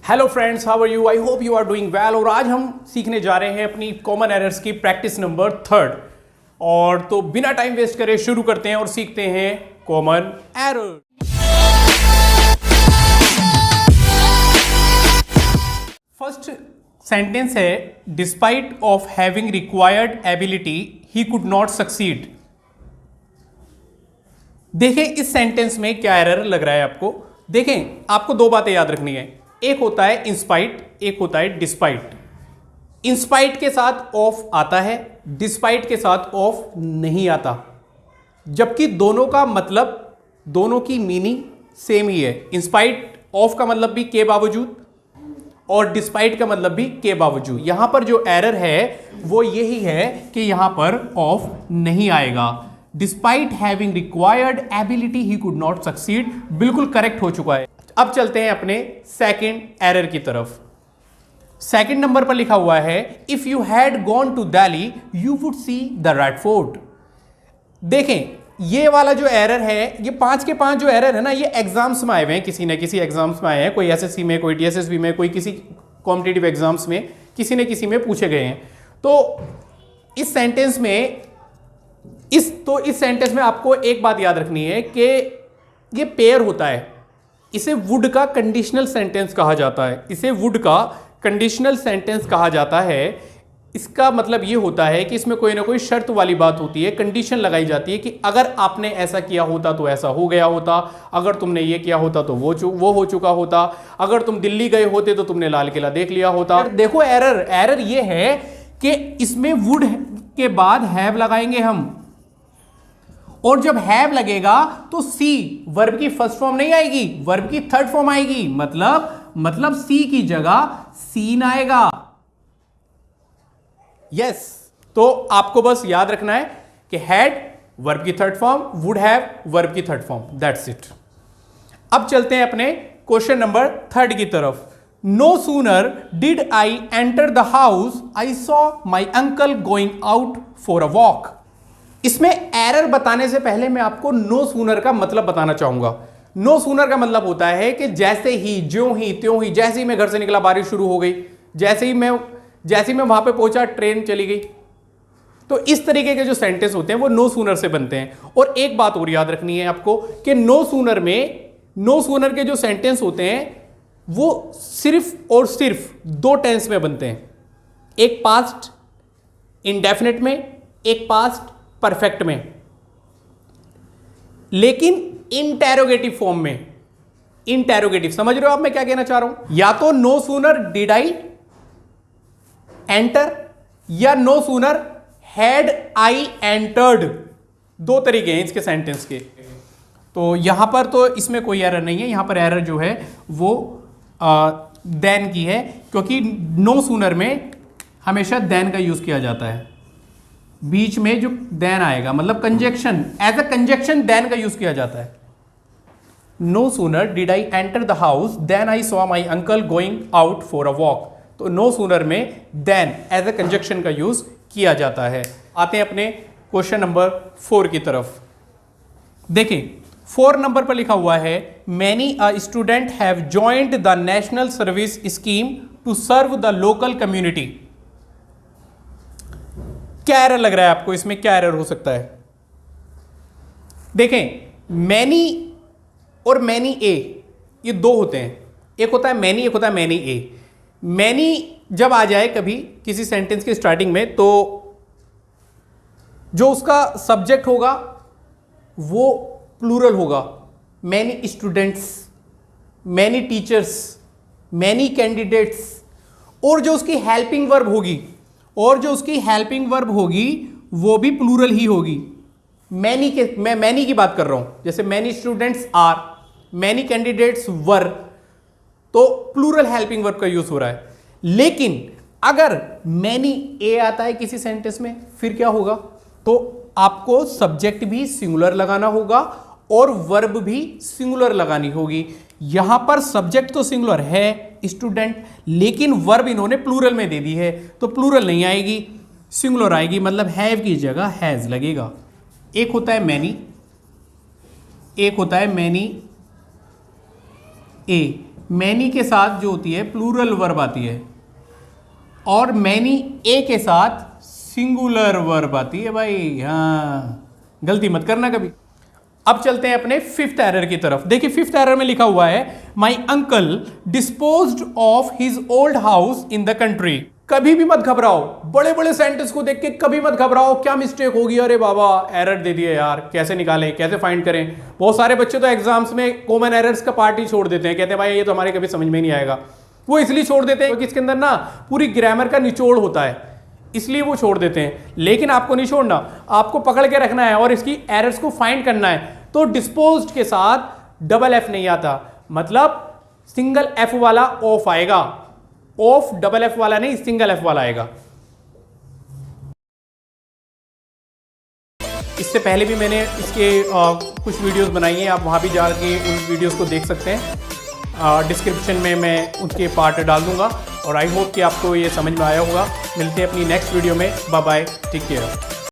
Hello friends, how are you? I hope you are doing well. और आज हम सीखने जा रहे हैं अपनी कॉमन एरर्स की प्रैक्टिस नंबर 3। और तो बिना टाइम वेस्ट करे शुरू करते हैं और सीखते हैं कॉमन एरर। फर्स्ट सेंटेंस है, despite of having required ability he could not succeed. देखें इस सेंटेंस में क्या एरर लग रहा है आपको। देखें, आपको दो बातें याद रखनी है, एक होता है इंस्पाइट, एक होता है डिस्पाइट। इंस्पाइट के साथ ऑफ आता है, डिस्पाइट के साथ ऑफ नहीं आता, जबकि दोनों का मतलब, दोनों की मीनिंग सेम ही है। इंस्पाइट ऑफ का मतलब भी के बावजूद और डिस्पाइट का मतलब भी के बावजूद। यहां पर जो एरर है वो यही है कि यहां पर ऑफ नहीं आएगा। Despite having required ability he could not succeed बिल्कुल करेक्ट हो चुका है। अब चलते हैं अपने सेकंड एरर की तरफ। सेकंड नंबर पर लिखा हुआ है, if you had gone to Delhi you would see the Red Fort. देखें ये वाला जो एरर है, ये 5 के 5 जो एरर है ना, ये एग्जाम्स में आए हुए हैं, किसी न किसी एग्जाम्स में आए हैं। कोई एसएससी में, कोई डीएसएसबी में, कोई किसी कॉम्पिटिटिव एग्जाम्स में किसी न किसी में पूछे गए हैं। तो इस सेंटेंस में इस सेंटेंस में आपको एक बात याद रखनी है कि ये पेयर होता है। इसे वुड का कंडीशनल सेंटेंस कहा जाता है। इसे वुड का कंडीशनल सेंटेंस कहा जाता है। इसका मतलब ये होता है कि इसमें कोई ना कोई शर्त वाली बात होती है, कंडीशन लगाई जाती है कि अगर आपने ऐसा किया होता तो ऐसा हो गया होता, अगर तुमने ये किया होता तो वो हो चुका होता, अगर तुम दिल्ली गए होते तो तुमने लाल किला देख लिया होता। देखो एरर ये है कि इसमें वुड के बाद हैव लगाएंगे हम, और जब हैव लगेगा तो सी वर्ब की फर्स्ट फॉर्म नहीं आएगी, वर्ब की थर्ड फॉर्म आएगी। मतलब सी की जगह सीन आएगा। यस, तो आपको बस याद रखना है कि हैड वर्ब की third form, would have verb की थर्ड फॉर्म, दैट्स इट। अब चलते हैं अपने क्वेश्चन नंबर 3 की तरफ। No sooner did I enter the house I saw my uncle going out for a walk. इसमें एरर बताने से पहले मैं आपको नो सूनर का मतलब बताना चाहूंगा। नो सूनर का मतलब होता है कि जैसे ही, ज्यों ही, त्यों ही, जैसे ही मैं घर से निकला बारिश शुरू हो गई, जैसे ही मैं वहां पे पहुंचा ट्रेन चली गई। तो इस तरीके के जो सेंटेंस होते हैं वो नो सूनर से बनते हैं। और एक बात और याद रखनी है आपको कि नो सूनर के जो सेंटेंस होते हैं वो सिर्फ और सिर्फ 2 टेंस में बनते हैं, एक पास्ट इंडेफिनिट में, एक पास्ट परफेक्ट में, लेकिन इंटेरोगेटिव फॉर्म में। इंटेरोगेटिव समझ रहे हो आप मैं क्या कहना चाह रहा हूं? या तो no sooner did I enter, या no sooner had I entered. 2 तरीके हैं इसके सेंटेंस के। तो यहां पर तो इसमें कोई एरर नहीं है। यहां पर एरर जो है वो देन की है, क्योंकि नो सूनर में हमेशा देन का यूज किया जाता है। बीच में जो देन आएगा मतलब conjunction, as a conjunction then का यूज किया जाता है। No sooner did I enter the house then I saw my uncle going out for a walk. तो नो सूनर में देन एज अ कंजक्शन का यूज किया जाता है। आते हैं अपने क्वेश्चन नंबर 4 की तरफ। देखें 4 नंबर पर लिखा हुआ है, many a student have joined the National Service Scheme to serve the local community. क्या एरर लग रहा है आपको? इसमें क्या एरर हो सकता है? देखें मैनी और मैनी ए ये 2 होते हैं। एक होता है मैनी, एक होता है मैनी ए। मैनी जब आ जाए कभी किसी सेंटेंस की स्टार्टिंग में, तो जो उसका सब्जेक्ट होगा वो प्लूरल होगा। Many students, many teachers, many candidates. और जो उसकी हेल्पिंग वर्ब होगी वो भी प्लूरल ही होगी। मैं मैनी की बात कर रहा हूं, जैसे many students are, many candidates were, तो प्लूरल हेल्पिंग वर्ब का यूज हो रहा है। लेकिन अगर मैनी ए आता है किसी सेंटेंस में, फिर क्या होगा? तो आपको सब्जेक्ट भी सिंगुलर लगाना होगा और वर्ब भी सिंगुलर लगानी होगी। यहां पर सब्जेक्ट तो सिंगुलर है स्टूडेंट, लेकिन वर्ब इन्होंने प्लूरल में दे दी है, तो प्लूरल नहीं आएगी, सिंगुलर आएगी। मतलब हैव की जगह हैज लगेगा। एक होता है मैनी, एक होता है मैनी ए। मैनी के साथ जो होती है प्लूरल वर्ब आती है, और मैनी ए के साथ सिंगुलर वर्ब आती है भाई। हाँ, गलती मत करना कभी। अब चलते हैं अपने फिफ्थ एरर की तरफ। देखिए फिफ्थ एरर में लिखा हुआ है my uncle disposed of his old house in the country. कभी भी मत घबराओ, बड़े बड़े सेंटेंस को देख के कभी मत घबराओ, क्या मिस्टेक होगी, अरे बाबा एरर दे दिए यार, कैसे निकालें, कैसे फाइंड करें। बहुत सारे बच्चे तो एग्जाम्स में कॉमन एरर्स का पार्ट ही छोड़ देते हैं, कहते हैं भाई ये तो हमारे कभी समझ में नहीं आएगा। वो इसलिए छोड़ देते हैं क्योंकि इसके अंदर ना पूरी ग्रामर का निचोड़ होता है, इसलिए वो छोड़ देते हैं। लेकिन आपको नहीं छोड़ना, आपको पकड़ के रखना है और इसकी एरर्स को फाइंड करना है। तो डिस्पोज्ड के साथ डबल एफ नहीं आता, मतलब सिंगल एफ वाला ऑफ आएगा, ऑफ डबल एफ वाला नहीं, सिंगल एफ वाला आएगा। इससे पहले भी मैंने इसके कुछ वीडियोस बनाई हैं, आप वहां भी जाके उन वीडियोस को देख सकते हैं। डिस्क्रिप्शन में मैं उनके पार्ट डाल दूंगा। और आई होप कि आपको ये समझ में आया होगा। मिलते हैं अपनी नेक्स्ट वीडियो में। Bye bye, take care.